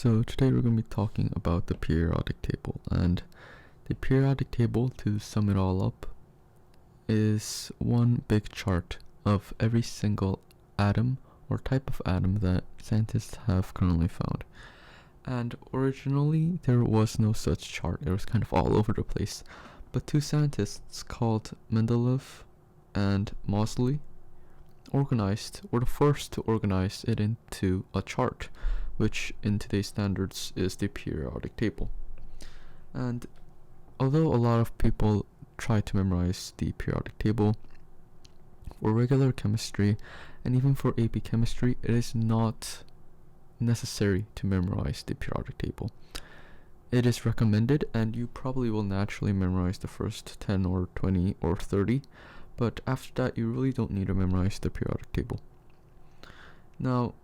So today we're going to be talking about the periodic table, and the periodic table, to sum it all up, is one big chart of every single atom or type of atom that scientists have currently found. And originally there was no such chart, it was kind of all over the place, but two scientists called Mendeleev and Moseley were the first to organize it into a chart, which in today's standards is the periodic table. And although a lot of people try to memorize the periodic table, for regular chemistry and even for AP chemistry, it is not necessary to memorize the periodic table. It is recommended, and you probably will naturally memorize the first 10 or 20 or 30, but after that you really don't need to memorize the periodic table. Now,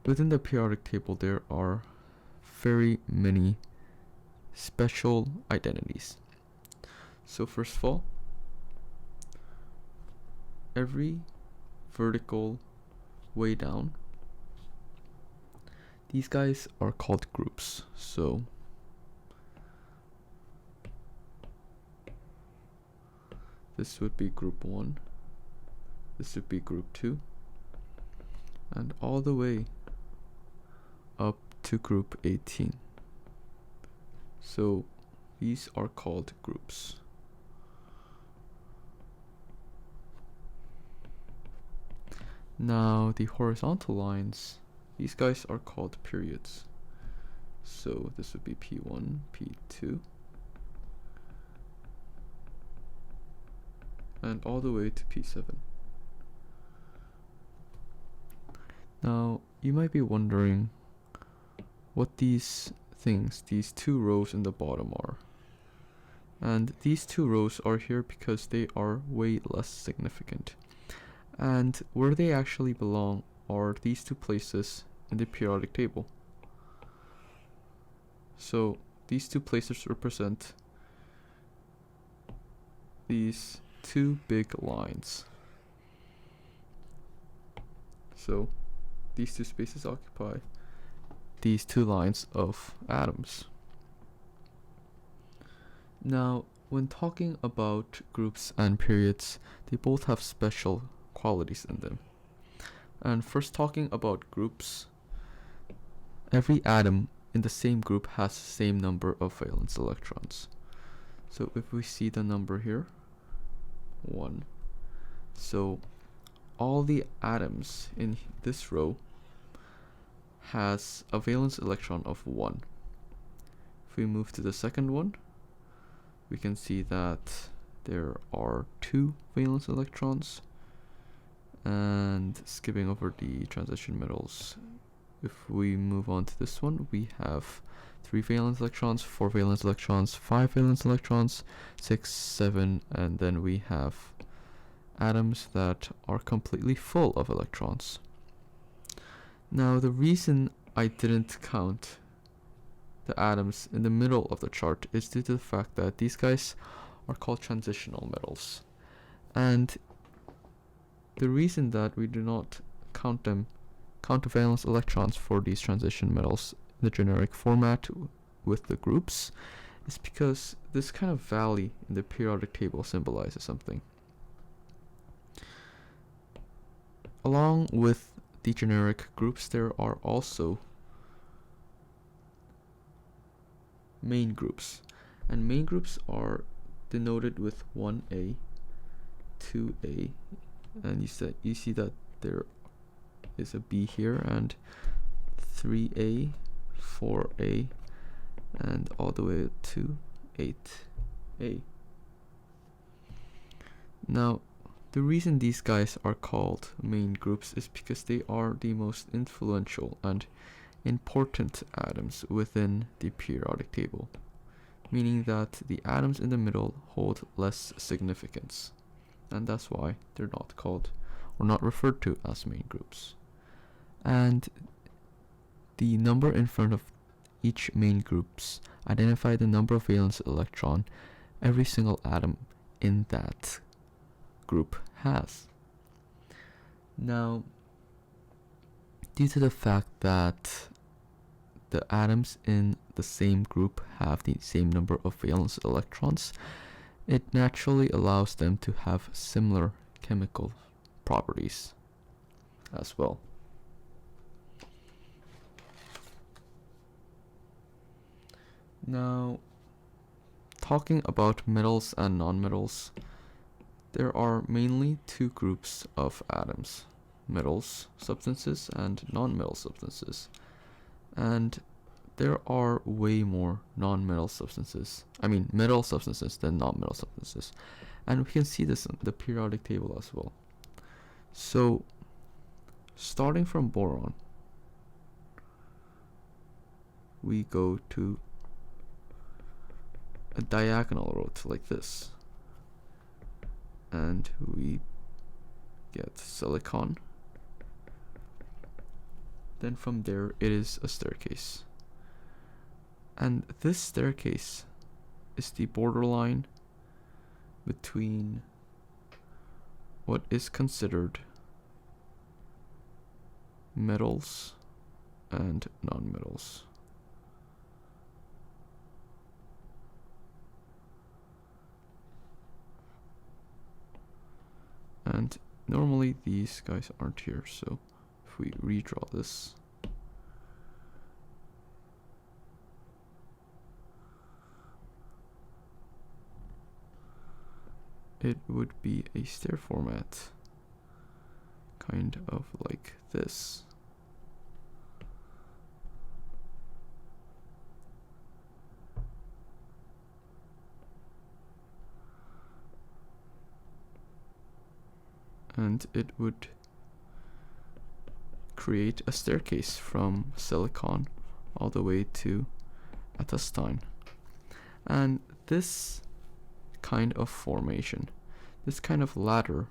within the periodic table there are very many special identities. So first of all, every vertical way down, these guys are called groups. So this would be group 1, this would be group 2, and all the way up to group 18. So these are called groups. Now the horizontal lines, these guys are called periods. So this would be P1, P2, and all the way to P7. Now you might be wondering what these things, these two rows in the bottom are. And these two rows are here because they are way less significant. And where they actually belong are these two places in the periodic table. So these two places represent these two big lines. So these two spaces occupy these two lines of atoms. Now, when talking about groups and periods, they both have special qualities in them. And first, talking about groups, every atom in the same group has the same number of valence electrons. So if we see the number here, 1. So all the atoms in this row has a valence electron of 1. If we move to the second one, we can see that there are 2 valence electrons. And skipping over the transition metals, if we move on to this one, we have 3 valence electrons, 4 valence electrons, 5 valence electrons, 6, 7, and then we have atoms that are completely full of electrons. Now, the reason I didn't count the atoms in the middle of the chart is due to the fact that these guys are called transitional metals. And the reason that we do not count the valence electrons for these transition metals in the generic format with the groups is because this kind of valley in the periodic table symbolizes something. Along with the generic groups, there are also main groups, and main groups are denoted with 1A, 2A, and you see that there is a B here, and 3A, 4A, and all the way to 8A. Now, the reason these guys are called main groups is because they are the most influential and important atoms within the periodic table, meaning that the atoms in the middle hold less significance, and that's why they're not called or not referred to as main groups. And the number in front of each main groups identify the number of valence electron every single atom in that group has. Now, due to the fact that the atoms in the same group have the same number of valence electrons, it naturally allows them to have similar chemical properties as well. Now, talking about metals and nonmetals, there are mainly two groups of atoms: metals substances and non-metal substances. And there are way more non-metal substances, metal substances than non-metal substances. And we can see this in the periodic table as well. So, starting from boron, we go to a diagonal road like this. And we get silicon. Then from there, it is a staircase. And this staircase is the borderline between what is considered metals and nonmetals. And normally these guys aren't here, so if we redraw this, it would be a stair format, kind of like this. And it would create a staircase from silicon all the way to atastine. And this kind of formation, this kind of ladder,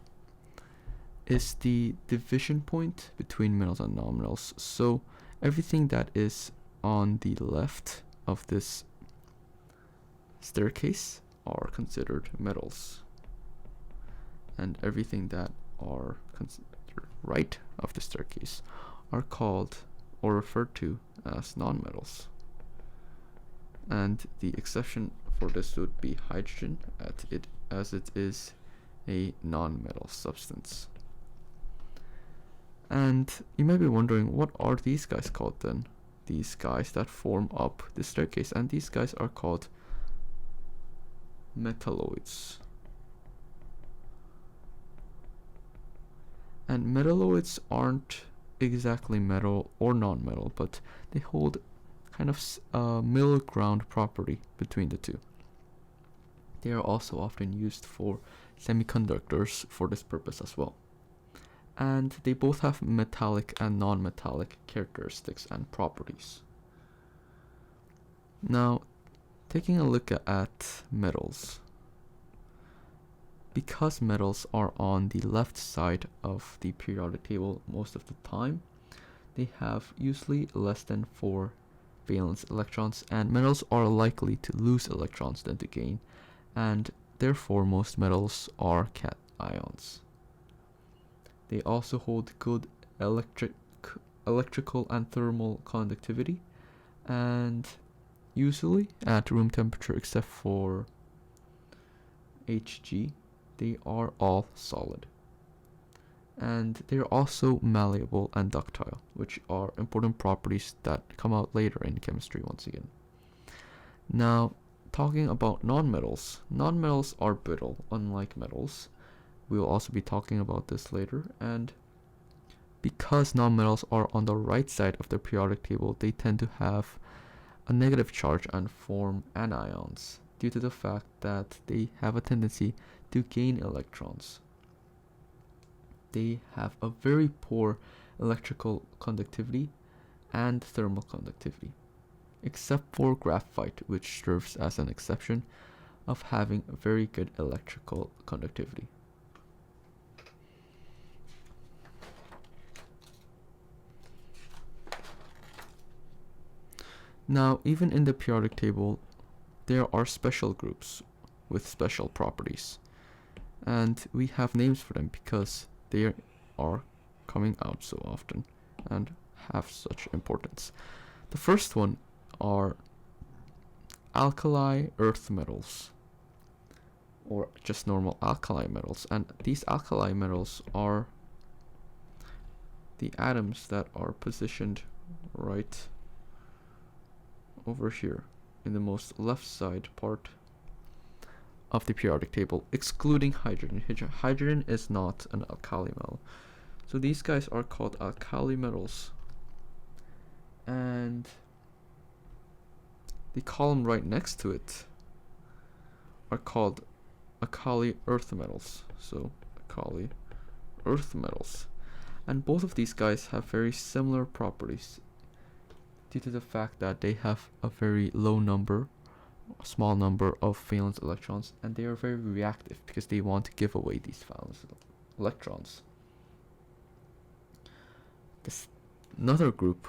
is the division point between metals and nonmetals. So everything that is on the left of this staircase are considered metals, and everything that are considered right of the staircase are called or referred to as nonmetals. And the exception for this would be hydrogen, as it is a non-metal substance. And you might be wondering, what are these guys called then? These guys that form up the staircase, and these guys are called metalloids. And metalloids aren't exactly metal or non-metal, but they hold kind of a middle ground property between the two. They are also often used for semiconductors for this purpose as well. And they both have metallic and non-metallic characteristics and properties. Now, taking a look at metals. Because metals are on the left side of the periodic table most of the time, they have usually less than 4 valence electrons, and metals are likely to lose electrons than to gain, and therefore most metals are cations. They also hold good electrical and thermal conductivity, and usually at room temperature, except for Hg, they are all solid. And they are also malleable and ductile, which are important properties that come out later in chemistry once again. Now, talking about nonmetals. Nonmetals are brittle, unlike metals. We will also be talking about this later. And because nonmetals are on the right side of the periodic table, they tend to have a negative charge and form anions, due to the fact that they have a tendency to gain electrons. They have a very poor electrical conductivity and thermal conductivity, except for graphite, which serves as an exception of having a very good electrical conductivity. Now, even in the periodic table, there are special groups with special properties, and we have names for them because they are coming out so often and have such importance. The first one are alkali earth metals, or just normal alkali metals. And these alkali metals are the atoms that are positioned right over here in the most left side part of the periodic table, excluding hydrogen. Hydrogen is not an alkali metal. So these guys are called alkali metals. And the column right next to it are called alkali earth metals. So alkali earth metals. And both of these guys have very similar properties due to the fact that they have a very small number of valence electrons, and they are very reactive because they want to give away these valence electrons. Another group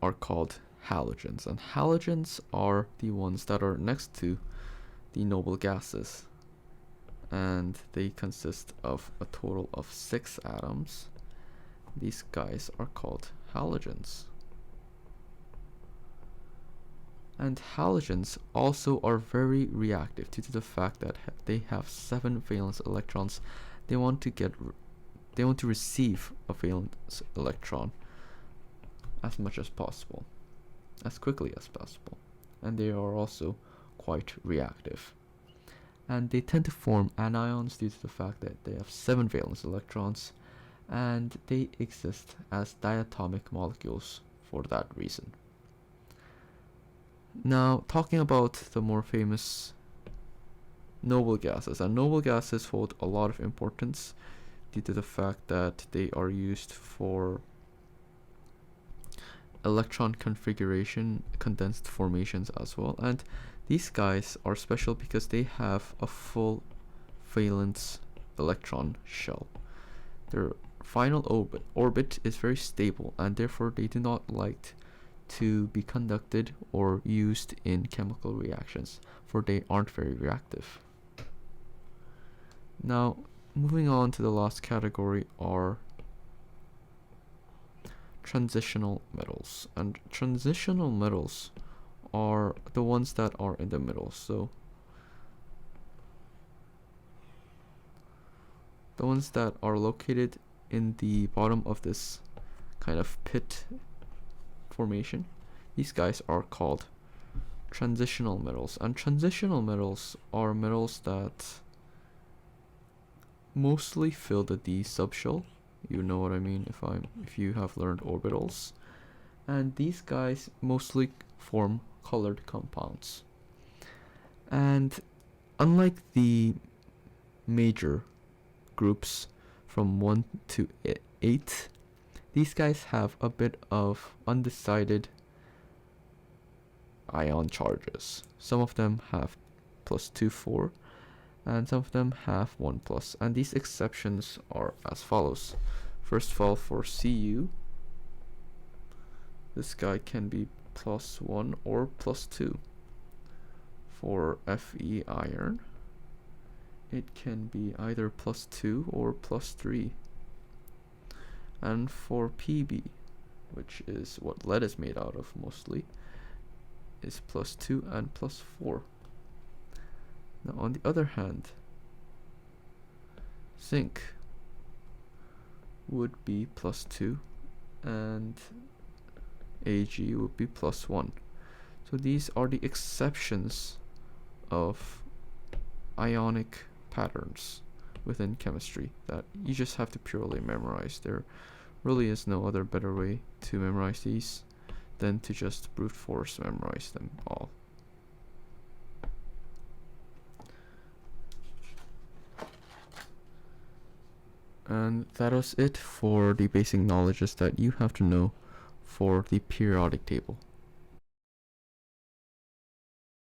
are called halogens, and halogens are the ones that are next to the noble gases, and they consist of a total of 6 atoms. These guys are called halogens. And halogens also are very reactive due to the fact that they have 7 valence electrons. They want to receive a valence electron as much as possible, as quickly as possible. And they are also quite reactive. And they tend to form anions due to the fact that they have 7 valence electrons, and they exist as diatomic molecules for that reason. Now, talking about the more famous noble gases, and noble gases hold a lot of importance due to the fact that they are used for electron configuration, condensed formations as well. And these guys are special because they have a full valence electron shell. Their final orbit is very stable, and therefore they do not like to be conducted or used in chemical reactions, for they aren't very reactive. Now, moving on to the last category are transitional metals. And transitional metals are the ones that are in the middle. So the ones that are located in the bottom of this kind of pit formation, these guys are called transitional metals. And transitional metals are metals that mostly fill the d subshell. You know what I mean if you have learned orbitals. And these guys mostly form colored compounds. And unlike the major groups from 1 to 8, these guys have a bit of undecided ion charges. Some of them have +2, 4, and some of them have 1+. And these exceptions are as follows. First of all, for Cu, this guy can be +1 or +2. For Fe iron, it can be either +2 or +3. And for Pb, which is what lead is made out of mostly, is +2 and +4. Now on the other hand, zinc would be +2 and Ag would be +1. So these are the exceptions of ionic patterns within chemistry that you just have to purely memorize. There really is no other better way to memorize these than to just brute force memorize them all. And that was it for the basic knowledges that you have to know for the periodic table.